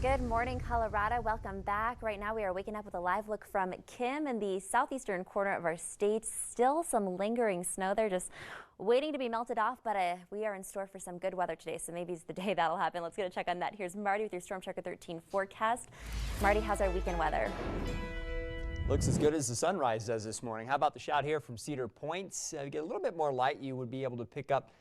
Good morning, Colorado. Welcome back. Right now we are waking up with a live look from Kim in the southeastern corner of our state. Still some lingering snow there, just waiting to be melted off, but we are in store for some good weather today, so maybe it's the day that'll happen. Let's get a check on that. Here's Marty with your Storm Tracker 13 forecast. Marty, how's our weekend weather? Looks as good as the sunrise does this morning. How about the shot here from Cedar Point? You get a little bit more light, you would be able to pick up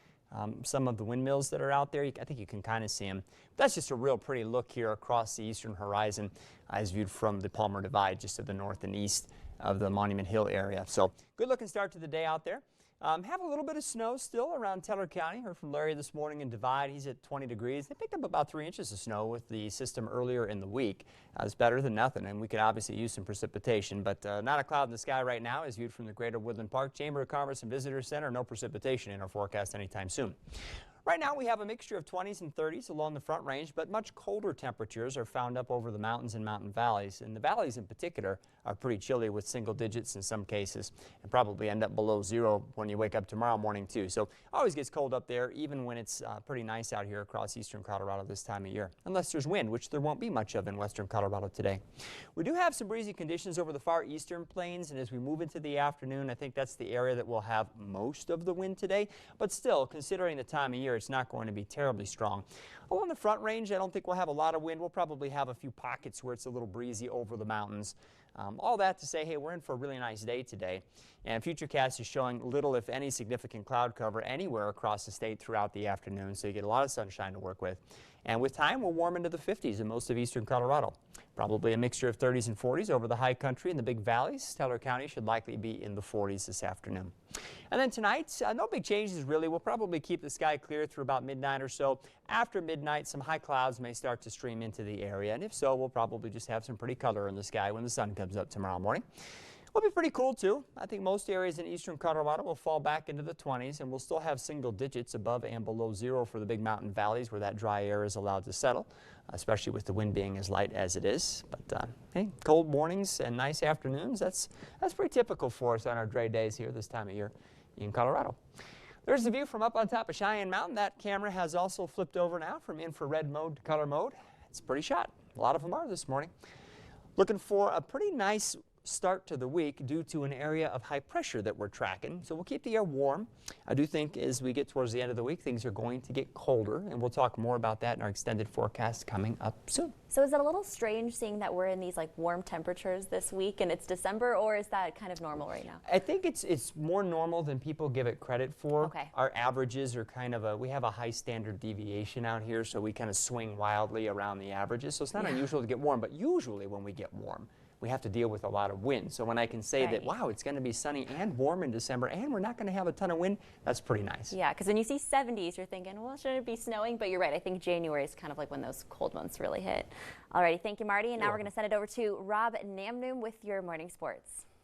some of the windmills that are out there. I think you can kind of see them. That's just a real pretty look here across the eastern horizon as viewed from the Palmer Divide just to the north and east of the Monument Hill area. So good looking start to the day out there. Have a little bit of snow still around Teller County. Heard from Larry this morning in Divide. He's at 20 degrees. They picked up about 3 inches of snow with the system earlier in the week. It's better than nothing, and we could obviously use some precipitation, but not a cloud in the sky right now as viewed from the Greater Woodland Park Chamber of Commerce and Visitor Center. No precipitation in our forecast anytime soon. Right now we have a mixture of 20s and 30s along the Front Range, but much colder temperatures are found up over the mountains and mountain valleys. And the valleys in particular are pretty chilly with single digits in some cases and probably end up below zero when you wake up tomorrow morning too. So always gets cold up there even when it's pretty nice out here across eastern Colorado this time of year. Unless there's wind, which there won't be much of in western Colorado today. We do have some breezy conditions over the far eastern plains, and as we move into the afternoon, I think that's the area that will have most of the wind today. But still, considering the time of year, it's not going to be terribly strong. Along the Front Range, I don't think we'll have a lot of wind. We'll probably have a few pockets where it's a little breezy over the mountains. All that to say, hey, we're in for a really nice day today. And FutureCast is showing little, if any, significant cloud cover anywhere across the state throughout the afternoon, so you get a lot of sunshine to work with. And with time, we'll warm into the 50s in most of eastern Colorado. Probably a mixture of 30s and 40s over the high country and the big valleys. Teller County should likely be in the 40s this afternoon. And then tonight, no big changes really. We'll probably keep the sky clear through about midnight or so. After midnight, some high clouds may start to stream into the area. And if so, we'll probably just have some pretty color in the sky when the sun comes up tomorrow morning. Will be pretty cool too. I think most areas in eastern Colorado will fall back into the 20s, and we'll still have single digits above and below zero for the big mountain valleys where that dry air is allowed to settle, especially with the wind being as light as it is. But hey, cold mornings and nice afternoons, that's pretty typical for us on our dry days here this time of year in Colorado. There's the view from up on top of Cheyenne Mountain. That camera has also flipped over now from infrared mode to color mode. It's a pretty shot. A lot of them are this morning. Looking for a pretty nice start to the week due to an area of high pressure that we're tracking. So we'll keep the air warm. I do think as we get towards the end of the week, things are going to get colder, and we'll talk more about that in our extended forecast coming up soon. So is it a little strange seeing that we're in these like warm temperatures this week and it's December, or is that kind of normal right now? I think it's more normal than people give it credit for. Okay. Our averages are kind of we have a high standard deviation out here, so we kind of swing wildly around the averages. So it's not unusual to get warm, but usually when we get warm, we have to deal with a lot of wind. So when I can say that, wow, it's going to be sunny and warm in December and we're not going to have a ton of wind, that's pretty nice. Yeah, because when you see 70s, you're thinking, well, shouldn't it be snowing? But you're right. I think January is kind of like when those cold months really hit. Alrighty, thank you, Marty. And now we're going to send it over to Rob Namnoon with your morning sports.